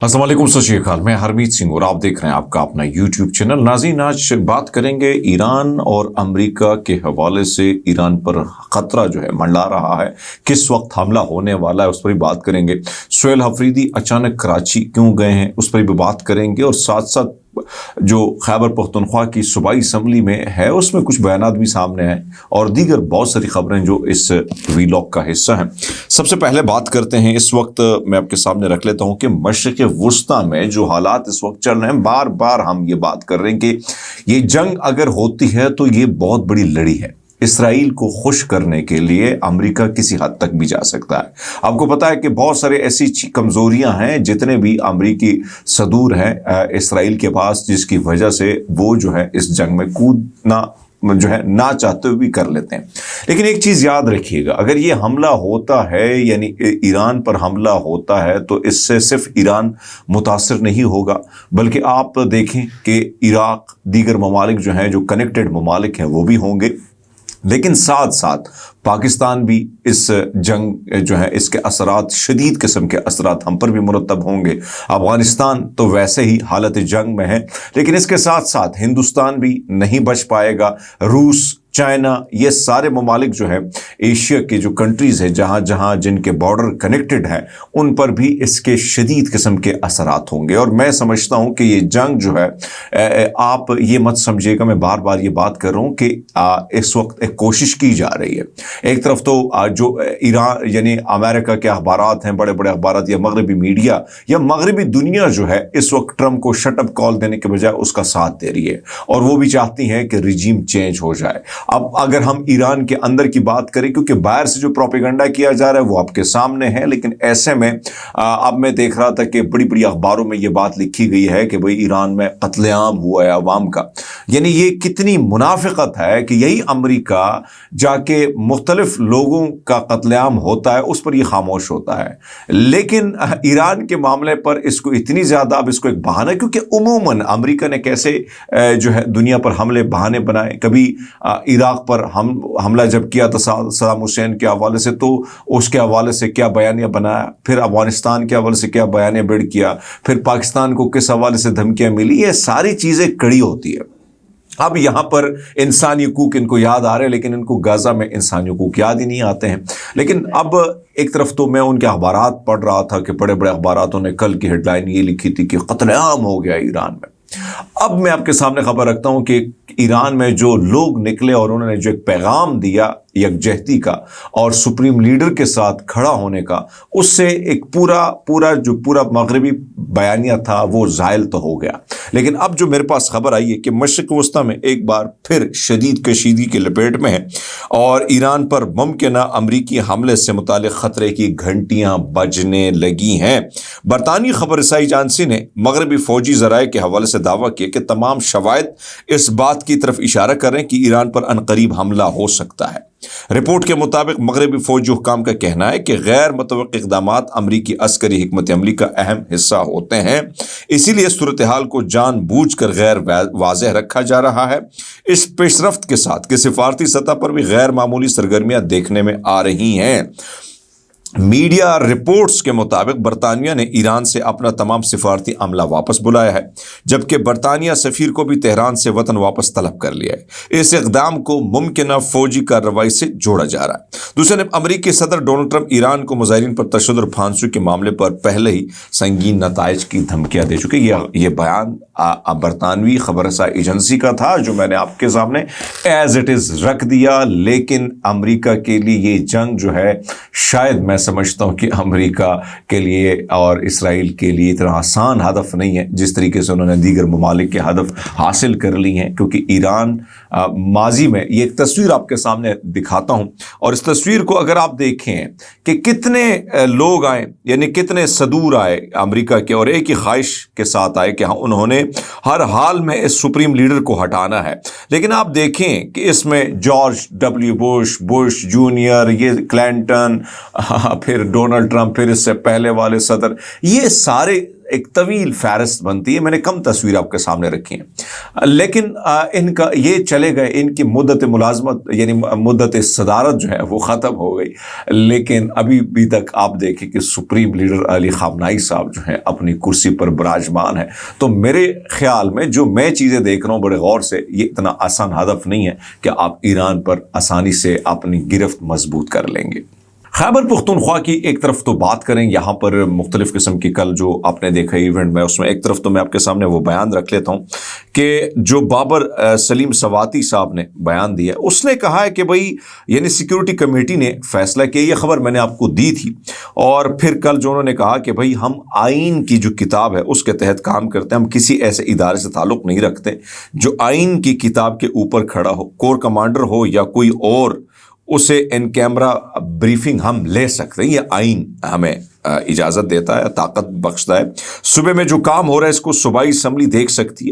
अस्सलाम वालेकुम, सत श्री अकाल। मैं हरमीत सिंह और आप देख रहे हैं आपका अपना यूट्यूब चैनल। नाज़रीन, आज बात करेंगे ईरान और अमेरिका के हवाले से। ईरान पर खतरा जो है मंडरा रहा है, किस वक्त हमला होने वाला है उस पर भी बात करेंगे। सुहेल अफरीदी अचानक कराची क्यों गए हैं उस पर भी बात करेंगे, और साथ साथ जो खैबर पख्तूनख्वा की सूबाई असम्बली में है उसमें कुछ बयानात भी सामने आए, और दीगर बहुत सारी खबरें जो इस वीलॉग का हिस्सा हैं। सबसे पहले बात करते हैं, इस वक्त मैं आपके सामने रख लेता हूं कि मशरिक़ वुस्ता में जो हालात इस वक्त चल रहे हैं, बार बार हम ये बात कर रहे हैं कि ये जंग अगर होती है तो ये बहुत बड़ी लड़ी है। इसराइल को खुश करने के लिए अमेरिका किसी हद तक भी जा सकता है। आपको पता है कि बहुत सारे ऐसी कमजोरियां हैं जितने भी अमेरिकी सदूर हैं इसराइल के पास, जिसकी वजह से वो जो है इस जंग में कूदना जो है ना चाहते हुए भी कर लेते हैं। लेकिन एक चीज याद रखिएगा, अगर ये हमला होता है, यानी ईरान पर हमला होता है, तो इससे सिर्फ ईरान मुतासिर नहीं होगा, बल्कि आप देखें कि इराक, दीगर ममालिक जो हैं, जो कनेक्टेड ममालिक हैं, वो भी होंगे। लेकिन साथ साथ पाकिस्तान भी इस जंग जो है इसके असरात, शदीद किस्म के असरात हम पर भी मुरतब होंगे। अफगानिस्तान तो वैसे ही हालत जंग में है, लेकिन इसके साथ साथ हिंदुस्तान भी नहीं बच पाएगा। रूस, चाइना, ये सारे ममालिक जो है एशिया के जो कंट्रीज़ हैं, जहाँ जहाँ जिनके बॉर्डर कनेक्टेड हैं, उन पर भी इसके शदीद किस्म के असरात होंगे। और मैं समझता हूँ कि ये जंग जो है, आप ये मत समझिएगा, मैं बार बार ये बात कर रहा हूँ कि इस वक्त एक कोशिश की जा रही है। एक तरफ तो जो ईरान यानी अमेरिका के अखबारात हैं, बड़े बड़े अखबारात, या मगरबी मीडिया या मगरबी दुनिया जो है इस वक्त ट्रंप को शटअप कॉल देने के बजाय उसका साथ दे रही है, और वो भी चाहती हैं कि रिजीम चेंज हो जाए। अब अगर हम ईरान के अंदर की बात करें, क्योंकि बाहर से जो प्रोपेगेंडा किया जा रहा है वो आपके सामने है, लेकिन ऐसे में अब मैं देख रहा था कि बड़ी बड़ी अखबारों में ये बात लिखी गई है कि भाई ईरान में कत्लेआम हुआ है अवाम का। यानी ये कितनी मुनाफिकत है कि यही अमेरिका जाके मुख्तलिफ लोगों का कत्लेआम होता है, उस पर ये खामोश होता है। लेकिन ईरान के मामले पर इसको इतनी ज़्यादा, अब इसको एक बहाना, क्योंकि उमूमन अमेरिका ने कैसे जो है दुनिया पर हमले बहाने बनाए। कभी इराक पर हमला जब किया था सद्दाम हुसैन के हवाले से, तो उसके हवाले से क्या बयानिया बनाया, फिर अफगानिस्तान के हवाले से क्या बयानिया बिल्ड किया, फिर पाकिस्तान को किस हवाले से धमकियां मिली, ये सारी चीज़ें कड़ी होती है। अब यहाँ पर इंसानी हकूक इनको याद आ रहे हैं, लेकिन इनको गाजा में इंसानी हकूक याद ही नहीं आते हैं। लेकिन अब एक तरफ तो मैं उनके अखबारात पढ़ रहा था कि बड़े बड़े अखबारातों ने कल की हेडलाइन ये लिखी थी कि कत्लेआम हो गया ईरान में। अब मैं आपके सामने खबर रखता हूं कि ईरान में जो लोग निकले और उन्होंने जो एक पैगाम दिया यकजहती का और सुप्रीम लीडर के साथ खड़ा होने का, उससे एक पूरा मगरबी बयानिया था वो ज़ायल तो हो गया। लेकिन अब जो मेरे पास खबर आई है कि मशरिक़ वस्ता में एक बार फिर शदीद कशीदगी की लपेट में है, और ईरान पर मुमकिना अमरीकी हमले से मुतालिक खतरे की घंटियां बजने लगी हैं। बरतानी खबर रसाई एजेंसी ने मगरबी फौजी ज़राए के हवाले से दावा किया कि तमाम शवाहिद इस बात की तरफ इशारा कर रहे हैं कि ईरान पर अनकरीब हमला हो सकता है। रिपोर्ट के मुताबिक मगरबी फौजी हुक्काम का कहना है कि गैर मुतवक्कित इक़दामात अमरीकी अस्करी हिकमत अमली का अहम हिस्सा होते हैं, इसीलिए सूरत हाल को जानबूझकर गैर वाज़ेह रखा जा रहा है। इस पेशरफ्त के साथ कि सिफारती सतह पर भी गैर मामूली सरगर्मियां देखने में आ रही हैं। मीडिया रिपोर्ट्स के मुताबिक बरतानिया ने ईरान से अपना तमाम सिफारती अमला वापस बुलाया है, जबकि बरतानिया सफ़ीर को भी तेहरान से वतन वापस तलब कर लिया है। इस इक़दाम को मुमकिन फौजी कार्रवाई से जोड़ा जा रहा है। दूसरी तरफ अमरीकी सदर डोनाल्ड ट्रंप ईरान को मुजाहिरीन पर तशद्दुद और फांसी के मामले पर पहले ही संगीन नताइज की धमकियाँ दे चुके। ये बयान बरतानवी खबरसा एजेंसी का था, जो मैंने आपके सामने एज इट इज़ रख दिया। लेकिन अमरीका के लिए ये जंग जो है, शायद मैं समझता हूँ कि अमेरिका के लिए और इसराइल के लिए इतना आसान हदफ नहीं है जिस तरीके से उन्होंने दीगर ममालिक के हदफ हासिल कर ली हैं। क्योंकि ईरान माजी में, ये एक तस्वीर आपके सामने दिखाता हूँ, और इस तस्वीर को अगर आप देखें कि कितने लोग आए, यानी कितने सदूर आए अमेरिका के, और एक ही ख्वाहिश के साथ आए कि हाँ, उन्होंने हर हाल में इस सुप्रीम लीडर को हटाना है। लेकिन आप देखें कि इसमें George W Bush, Bush junior, ये क्लिंटन, پھر ڈونلڈ ٹرمپ، پھر اس سے پہلے والے صدر، یہ سارے ایک طویل فہرست بنتی ہے. میں نے کم تصویر آپ کے سامنے رکھی ہیں، لیکن ان کا یہ چلے گئے، ان کی مدت ملازمت یعنی مدت صدارت جو ہے وہ ختم ہو گئی، لیکن ابھی بھی تک آپ دیکھیں کہ سپریم لیڈر علی خامنہئی صاحب جو ہیں اپنی کرسی پر براجمان ہے. تو میرے خیال میں جو میں چیزیں دیکھ رہا ہوں بڑے غور سے، یہ اتنا آسان ہدف نہیں ہے کہ آپ ایران پر آسانی سے اپنی گرفت مضبوط کر لیں گے. خیبر پختونخوا کی ایک طرف تو بات کریں، یہاں پر مختلف قسم کی کل جو آپ نے دیکھا ایونٹ میں، اس میں ایک طرف تو میں آپ کے سامنے وہ بیان رکھ لیتا ہوں کہ جو بابر سلیم سواتی صاحب نے بیان دیا، اس نے کہا ہے کہ بھئی یعنی سیکیورٹی کمیٹی نے فیصلہ کیا، یہ خبر میں نے آپ کو دی تھی، اور پھر کل جو انہوں نے کہا کہ بھئی ہم آئین کی جو کتاب ہے اس کے تحت کام کرتے ہیں، ہم کسی ایسے ادارے سے تعلق نہیں رکھتے جو آئین کی کتاب کے اوپر کھڑا ہو، کور کمانڈر ہو یا کوئی اور، اسے ان کیمرہ بریفنگ ہم لے سکتے ہیں، یہ آئین ہمیں اجازت دیتا ہے، طاقت بخشتا ہے. صبح میں جو کام ہو رہا ہے اس کو صوبائی اسمبلی دیکھ سکتی ہے،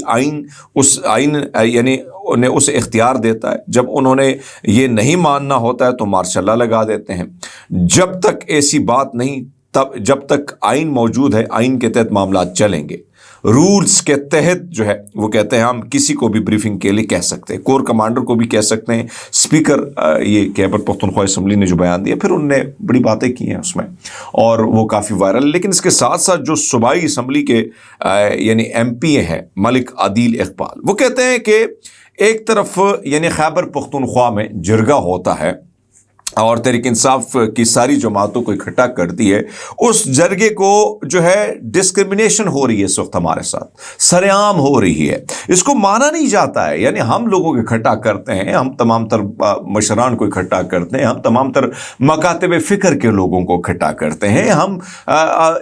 آئین یعنی انہیں اسے اختیار دیتا ہے. جب انہوں نے یہ نہیں ماننا ہوتا ہے تو مارشل لا لگا دیتے ہیں. جب تک ایسی بات نہیں، جب تک آئین موجود ہے، آئین کے تحت معاملات چلیں گے، رولز کے تحت جو ہے وہ کہتے ہیں ہم کسی کو بھی بریفنگ کے لیے کہہ سکتے ہیں، کور کمانڈر کو بھی کہہ سکتے ہیں. اسپیکر یہ خیبر پختونخوا اسمبلی نے جو بیان دیا، پھر انہوں نے بڑی باتیں کی ہیں اس میں اور وہ کافی وائرل. لیکن اس کے ساتھ ساتھ جو صوبائی اسمبلی کے یعنی ایم پی ہیں ملک عادل اقبال، وہ کہتے ہیں کہ ایک طرف یعنی خیبر پختونخوا میں جرگہ ہوتا ہے اور تحریک انصاف کی ساری جماعتوں کو اکٹھا کرتی ہے، اس جرگے کو جو ہے ڈسکرمنیشن ہو رہی ہے اس وقت ہمارے ساتھ، سر عام ہو رہی ہے، اس کو مانا نہیں جاتا ہے. یعنی ہم لوگوں کو اکٹھا کرتے ہیں، ہم تمام تر مشران کو اکٹھا کرتے ہیں، ہم تمام تر مکاتب فکر کے لوگوں کو اکٹھا کرتے ہیں، ہم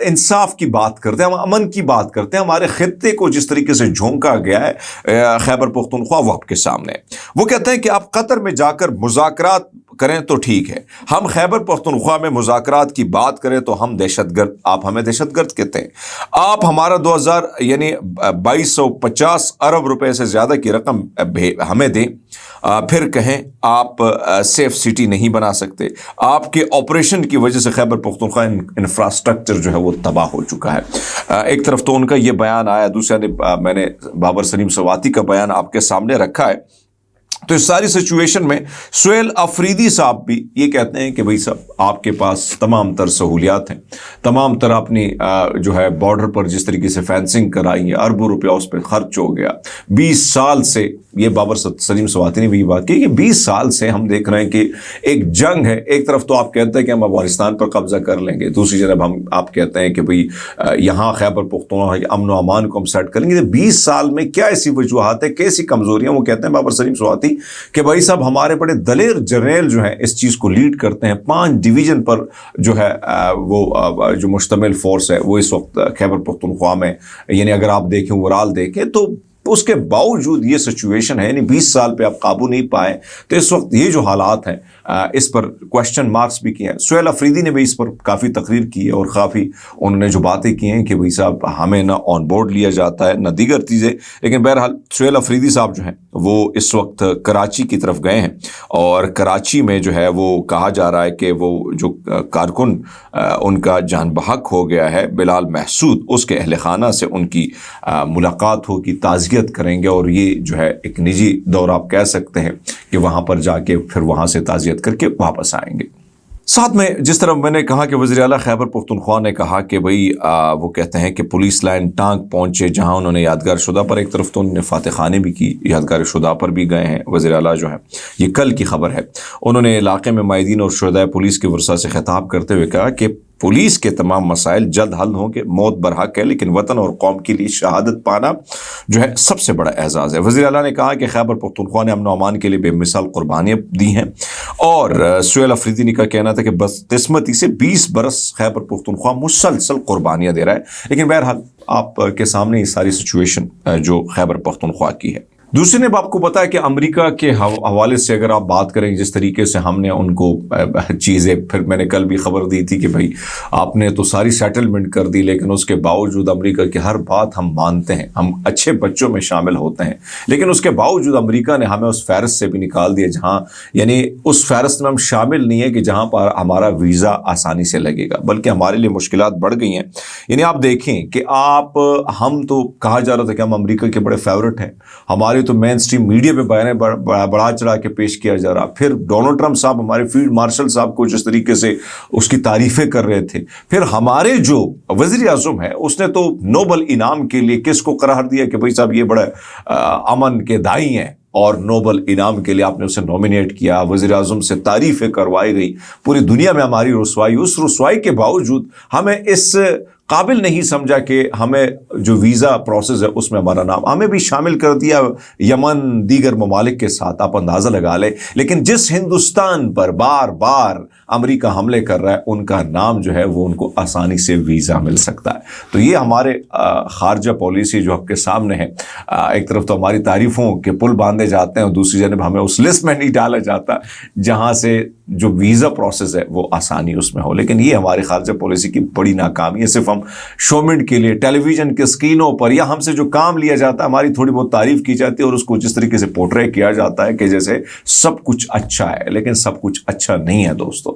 انصاف کی بات کرتے ہیں، ہم امن کی بات کرتے ہیں. ہمارے خطے کو جس طریقے سے جھونکا گیا ہے خیبر پختونخوا وہ آپ کے سامنے ہے. وہ کہتے ہیں کہ آپ قطر میں جا کر مذاکرات کریں تو ٹھیک ہے، ہم خیبر پختونخوا میں مذاکرات کی بات کریں تو ہم دہشت گرد، آپ ہمیں دہشت گرد کہتے ہیں. آپ ہمارا 2000 یعنی 2250 ارب روپے سے زیادہ کی رقم ہمیں دیں، پھر کہیں آپ سیف سٹی نہیں بنا سکتے. آپ کے آپریشن کی وجہ سے خیبر پختونخوا انفراسٹرکچر جو ہے وہ تباہ ہو چکا ہے. ایک طرف تو ان کا یہ بیان آیا، دوسرے میں نے بابر سلیم سواتی کا بیان آپ کے سامنے رکھا ہے. تو اس ساری سچویشن میں سہیل افریدی صاحب بھی یہ کہتے ہیں کہ بھائی صاحب آپ کے پاس تمام تر سہولیات ہیں، تمام تر اپنی جو ہے بارڈر پر جس طریقے سے فینسنگ کرائی ہے، اربوں روپیہ اس پہ خرچ ہو گیا. 20 سال سے یہ بابر سلیم سواتی نے بھی یہ بات کی کہ 20 سال سے ہم دیکھ رہے ہیں کہ ایک جنگ ہے. ایک طرف تو آپ کہتے ہیں کہ ہم افغانستان پر قبضہ کر لیں گے، دوسری جانب آپ کہتے ہیں کہ بھائی یہاں خیبر پختونخوا کے امن و امان کو ہم سیٹ کریں گے. 20 سال میں کیا ایسی وجوہات ہیں، کیسی کمزوریاں؟ وہ کہتے ہیں بابر سلیم سواتی کہ بھائی صاحب ہمارے بڑے دلیر جرنیل جو ہیں اس چیز کو لیڈ کرتے ہیں، 5 ڈویژن پر جو ہے وہ جو مشتمل فورس ہے وہ اس وقت خیبر پختونخوا میں، یعنی اگر آپ دیکھیں اوورال دیکھیں تو اس کے باوجود یہ سچویشن ہے، یعنی 20 سال پہ آپ قابو نہیں پائے. تو اس وقت یہ جو حالات ہیں اس پر کوشچن مارکس بھی کیے ہیں. سہیل افریدی نے بھی اس پر کافی تقریر کی ہے اور کافی انہوں نے جو باتیں کی ہیں کہ بھائی صاحب ہمیں نہ آن بورڈ لیا جاتا ہے نہ دیگر چیزیں. لیکن بہرحال سہیل افریدی صاحب جو ہیں وہ اس وقت کراچی کی طرف گئے ہیں اور کراچی میں جو ہے وہ کہا جا رہا ہے کہ وہ جو کارکن ان کا جان بحق ہو گیا ہے بلال محسود، اس کے اہل خانہ سے ان کی ملاقات ہوگی، تعزیت کریں گے اور یہ جو ہے ایک نجی دور آپ کہہ سکتے ہیں کہ وہاں پر جا کے پھر وہاں سے تعزیت کر کے واپس آئیں گے. ساتھ میں جس طرح میں نے کہا کہ وزیر اعلیٰ خیبر پختونخوا نے کہا کہ بھئی وہ کہتے ہیں کہ پولیس لائن ٹانک پہنچے جہاں انہوں نے یادگار شدہ پر، ایک طرف تو انہوں نے فاتح خانے بھی کی، یادگار شدہ پر بھی گئے ہیں وزیر اعلیٰ جو ہے. یہ کل کی خبر ہے. انہوں نے علاقے میں مائدین اور شہدائے پولیس کے ورثاء سے خطاب کرتے ہوئے کہا کہ پولیس کے تمام مسائل جلد حل ہوں گے، موت برحق ہے لیکن وطن اور قوم کے لیے شہادت پانا جو ہے سب سے بڑا اعزاز ہے. وزیر اعلیٰ نے کہا کہ خیبر پختونخوا نے امن و امان کے لیے بے مثال قربانیاں دی ہیں اور سہیل افریدی کا کہنا تھا کہ بس قسمتی سے 20 برس خیبر پختونخوا مسلسل قربانیاں دے رہا ہے. لیکن بہرحال آپ کے سامنے یہ ساری سچویشن جو خیبر پختونخوا کی ہے. दूसरी ने आपको पता है कि अमेरिका के हवाले से अगर आप बात करें, जिस तरीके से हमने उनको चीज़ें, फिर मैंने कल भी खबर दी थी कि भाई आपने तो सारी सेटलमेंट कर दी, लेकिन उसके बावजूद अमेरिका की हर बात हम मानते हैं, हम अच्छे बच्चों में शामिल होते हैं, लेकिन उसके बावजूद अमेरिका ने हमें उस फहरिस्त से भी निकाल दिया जहाँ, यानी उस फहरिस्त में हम शामिल नहीं है कि जहाँ पर हमारा वीज़ा आसानी से लगेगा, बल्कि हमारे लिए मुश्किलात बढ़ गई हैं। यानी आप देखें कि हम तो कहा जा रहा था कि हम अमेरिका के बड़े फेवरेट हैं, हमारे तो मेन स्ट्रीम मीडिया पे बयान बढ़ा चढ़ा के पेश किया जा रहा, फिर डोनाल्ड ट्रंप साहब हमारे फील्ड मार्शल साहब को जिस तरीके से उसकी तारीफें कर रहे थे, फिर हमारे जो वज़ीर आज़म है उसने तो नोबल इनाम के लिए किसको करार दिया कि भाई साहब ये बड़ा अमन के दाई हैं, और नोबल इनाम के लिए आपने उसे नॉमिनेट किया, वज़ीर आज़म से तारीफ़ें करवाई गई, पूरी दुनिया में हमारी रुसवाई, उस रुसवाई के बावजूद हमें इस काबिल नहीं समझा कि हमें जो वीज़ा प्रोसेस है उसमें हमारा नाम, हमें भी शामिल कर दिया यमन दीगर ममालिक के साथ, आप अंदाज़ा लगा लें। लेकिन जिस हिंदुस्तान पर बार बार अमेरिका हमले कर रहा है, उनका नाम जो है वो उनको आसानी से वीज़ा मिल सकता है। तो ये हमारे खारजा पॉलिसी जो आपके सामने है, एक तरफ तो हमारी तारीफ़ों के पुल बांधे जाते हैं और दूसरी जानब हमें उस लिस्ट में नहीं डाला जाता जहाँ से जो वीज़ा प्रोसेस है वो आसानी उसमें हो। लेकिन ये हमारी खारजा पॉलिसी की बड़ी नाकामी है। सिर्फ हम शोमिड के लिए टेलीविज़न के स्क्रीनों पर या हमसे जो काम लिया जाता है, हमारी थोड़ी बहुत तारीफ़ की जाती है और उसको जिस तरीके से पोर्ट्रे किया जाता है कि जैसे सब कुछ अच्छा है, लेकिन सब कुछ अच्छा नहीं है दोस्तों।